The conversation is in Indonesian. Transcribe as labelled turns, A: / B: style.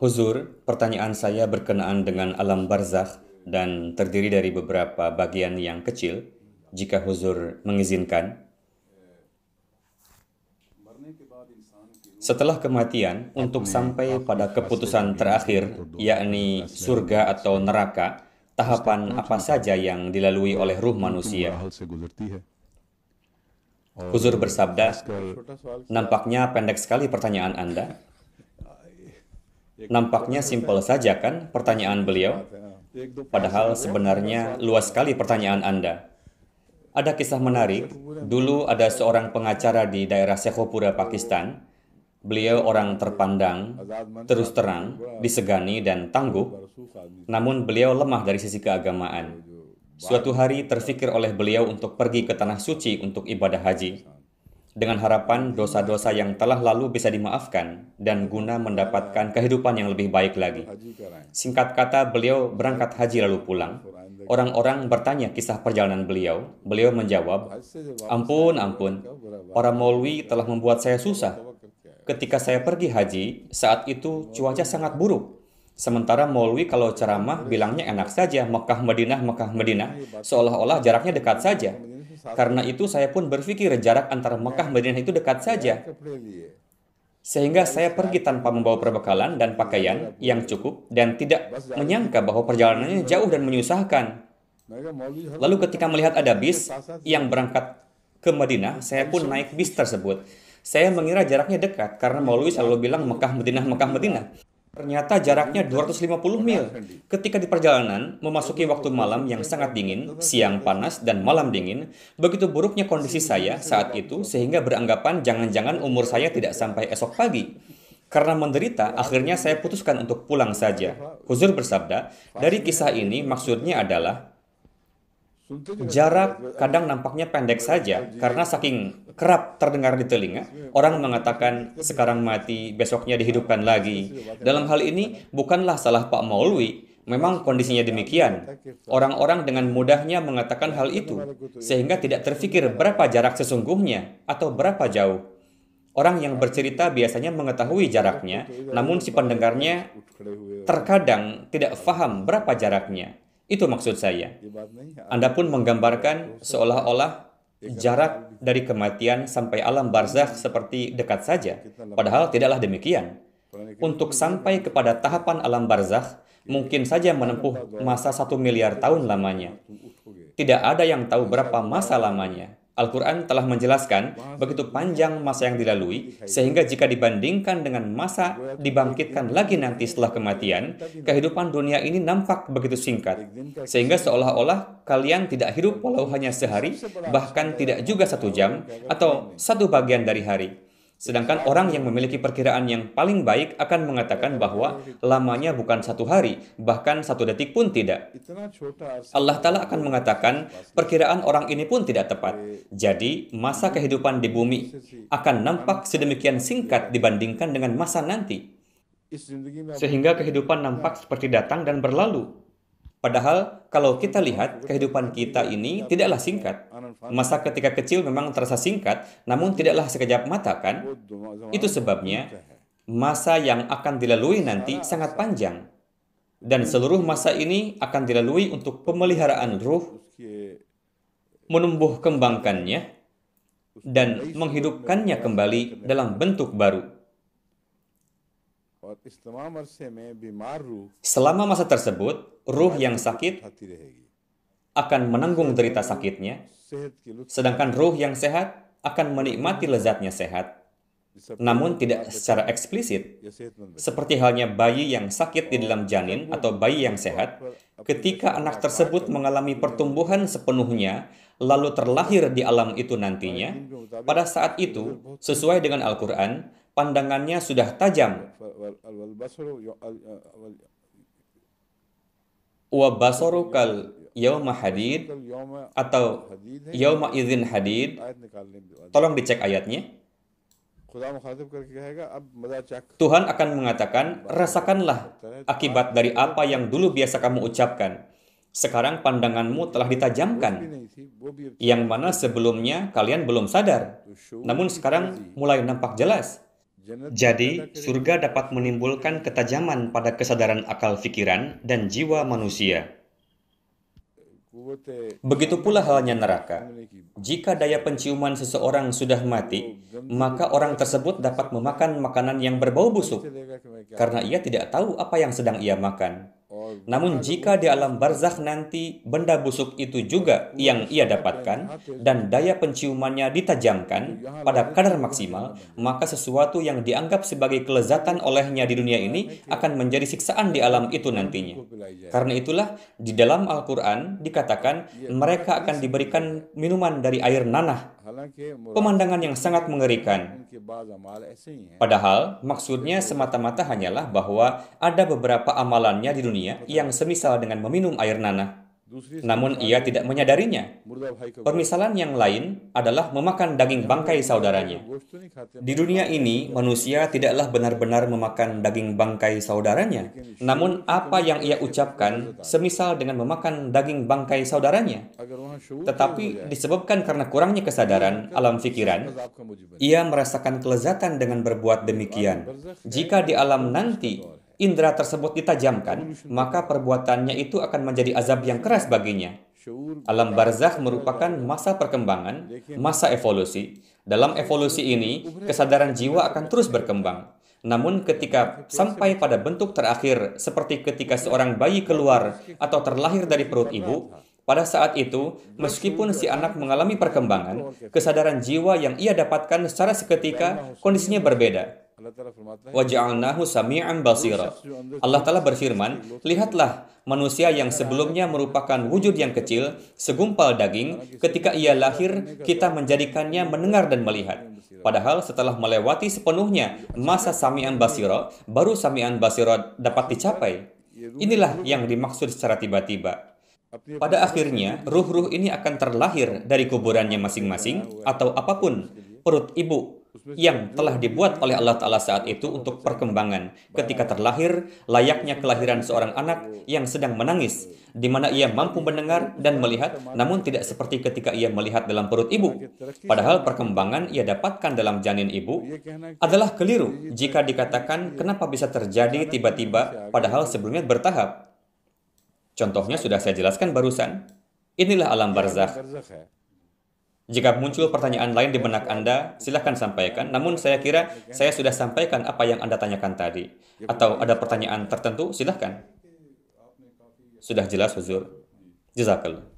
A: Huzur, pertanyaan saya berkenaan dengan alam barzakh dan terdiri dari beberapa bagian yang kecil, jika Huzur mengizinkan. Setelah kematian, untuk sampai pada keputusan terakhir, yakni surga atau neraka, tahapan apa saja yang dilalui oleh ruh manusia? Huzur bersabda, nampaknya pendek sekali pertanyaan Anda. Nampaknya simpel saja kan pertanyaan beliau? Padahal sebenarnya luas sekali pertanyaan Anda. Ada kisah menarik, dulu ada seorang pengacara di daerah Shekhopura, Pakistan. Beliau orang terpandang, terus terang, disegani dan tangguh, namun beliau lemah dari sisi keagamaan. Suatu hari terfikir oleh beliau untuk pergi ke Tanah Suci untuk ibadah haji, dengan harapan dosa-dosa yang telah lalu bisa dimaafkan dan guna mendapatkan kehidupan yang lebih baik lagi. Singkat kata, beliau berangkat haji lalu pulang. Orang-orang bertanya kisah perjalanan beliau. Beliau menjawab, "Ampun, ampun, para maulwi telah membuat saya susah. Ketika saya pergi haji, saat itu cuaca sangat buruk. Sementara maulwi kalau ceramah bilangnya enak saja, Mekah Madinah, seolah-olah jaraknya dekat saja. Karena itu saya pun berpikir jarak antara Mekah Madinah itu dekat saja. Sehingga saya pergi tanpa membawa perbekalan dan pakaian yang cukup dan tidak menyangka bahwa perjalanannya jauh dan menyusahkan. Lalu ketika melihat ada bis yang berangkat ke Madinah, saya pun naik bis tersebut. Saya mengira jaraknya dekat karena maulwi selalu bilang Mekah Madinah. Ternyata jaraknya 250 mil. Ketika di perjalanan, memasuki waktu malam yang sangat dingin, siang panas dan malam dingin, begitu buruknya kondisi saya saat itu sehingga beranggapan jangan-jangan umur saya tidak sampai esok pagi. Karena menderita, akhirnya saya putuskan untuk pulang saja. Huzur bersabda, dari kisah ini maksudnya adalah jarak kadang nampaknya pendek saja karena saking kerap terdengar di telinga. Orang mengatakan sekarang mati, besoknya dihidupkan lagi. Dalam hal ini bukanlah salah Pak Maulwi, memang kondisinya demikian. Orang-orang dengan mudahnya mengatakan hal itu, sehingga tidak terfikir berapa jarak sesungguhnya atau berapa jauh. Orang yang bercerita biasanya mengetahui jaraknya, namun si pendengarnya terkadang tidak paham berapa jaraknya. Itu maksud saya. Anda pun menggambarkan seolah-olah jarak dari kematian sampai alam barzakh seperti dekat saja. Padahal tidaklah demikian. Untuk sampai kepada tahapan alam barzakh, mungkin saja menempuh masa 1 miliar tahun lamanya. Tidak ada yang tahu berapa masa lamanya. Al-Quran telah menjelaskan begitu panjang masa yang dilalui, sehingga jika dibandingkan dengan masa dibangkitkan lagi nanti setelah kematian, kehidupan dunia ini nampak begitu singkat. Sehingga seolah-olah kalian tidak hidup walau hanya sehari, bahkan tidak juga 1 jam, atau satu bagian dari hari. Sedangkan orang yang memiliki perkiraan yang paling baik akan mengatakan bahwa lamanya bukan 1 hari, bahkan 1 detik pun tidak. Allah Ta'ala akan mengatakan perkiraan orang ini pun tidak tepat. Jadi masa kehidupan di bumi akan nampak sedemikian singkat dibandingkan dengan masa nanti. Sehingga kehidupan nampak seperti datang dan berlalu. Padahal kalau kita lihat kehidupan kita ini tidaklah singkat. Masa ketika kecil memang terasa singkat, namun tidaklah sekejap mata kan? Itu sebabnya masa yang akan dilalui nanti sangat panjang. Dan seluruh masa ini akan dilalui untuk pemeliharaan ruh, menumbuh kembangkannya, dan menghidupkannya kembali dalam bentuk baru. Selama masa tersebut, ruh yang sakit akan menanggung derita sakitnya, sedangkan ruh yang sehat akan menikmati lezatnya sehat, namun tidak secara eksplisit. Seperti halnya bayi yang sakit di dalam janin atau bayi yang sehat, ketika anak tersebut mengalami pertumbuhan sepenuhnya, lalu terlahir di alam itu nantinya, pada saat itu, sesuai dengan Al-Quran, pandangannya sudah tajam. Wa basaru kal yauma hadid atau yauma idzin hadid. Tolong dicek ayatnya. Tuhan akan mengatakan, rasakanlah akibat dari apa yang dulu biasa kamu ucapkan. Sekarang pandanganmu telah ditajamkan, yang mana sebelumnya kalian belum sadar. Namun sekarang mulai nampak jelas. Jadi, surga dapat menimbulkan ketajaman pada kesadaran akal pikiran dan jiwa manusia. Begitu pula halnya neraka. Jika daya penciuman seseorang sudah mati, maka orang tersebut dapat memakan makanan yang berbau busuk, karena ia tidak tahu apa yang sedang ia makan. Namun jika di alam barzakh nanti benda busuk itu juga yang ia dapatkan dan daya penciumannya ditajamkan pada kadar maksimal, maka sesuatu yang dianggap sebagai kelezatan olehnya di dunia ini akan menjadi siksaan di alam itu nantinya. Karena itulah di dalam Al-Quran dikatakan mereka akan diberikan minuman dari air nanah, pemandangan yang sangat mengerikan. Padahal maksudnya semata-mata hanyalah bahwa ada beberapa amalannya di dunia yang semisal dengan meminum air nanah. Namun ia tidak menyadarinya. Permisalan yang lain adalah memakan daging bangkai saudaranya. Di dunia ini, manusia tidaklah benar-benar memakan daging bangkai saudaranya. Namun apa yang ia ucapkan semisal dengan memakan daging bangkai saudaranya. Tetapi disebabkan karena kurangnya kesadaran alam pikiran, ia merasakan kelezatan dengan berbuat demikian. Jika di alam nanti indera tersebut ditajamkan, maka perbuatannya itu akan menjadi azab yang keras baginya. Alam barzakh merupakan masa perkembangan, masa evolusi. Dalam evolusi ini, kesadaran jiwa akan terus berkembang. Namun ketika sampai pada bentuk terakhir, seperti ketika seorang bayi keluar atau terlahir dari perut ibu, pada saat itu, meskipun si anak mengalami perkembangan, kesadaran jiwa yang ia dapatkan secara seketika kondisinya berbeda. Waja'alnahu sami'an basira. Allah Ta'ala berfirman, lihatlah manusia yang sebelumnya merupakan wujud yang kecil, segumpal daging, ketika ia lahir, kita menjadikannya mendengar dan melihat. Padahal setelah melewati sepenuhnya masa sami'an basira, baru sami'an basira dapat dicapai. Inilah yang dimaksud secara tiba-tiba. Pada akhirnya, ruh-ruh ini akan terlahir dari kuburannya masing-masing atau apapun, perut ibu, yang telah dibuat oleh Allah Ta'ala saat itu untuk perkembangan. Ketika terlahir, layaknya kelahiran seorang anak yang sedang menangis, di mana ia mampu mendengar dan melihat, namun tidak seperti ketika ia melihat dalam perut ibu. Padahal perkembangan ia dapatkan dalam janin ibu adalah keliru jika dikatakan kenapa bisa terjadi tiba-tiba padahal sebelumnya bertahap. Contohnya sudah saya jelaskan barusan. Inilah alam barzakh. Jika muncul pertanyaan lain di benak Anda, silahkan sampaikan. Namun saya kira saya sudah sampaikan apa yang Anda tanyakan tadi. Atau ada pertanyaan tertentu, silahkan. Sudah jelas, Huzur. Jazakallah.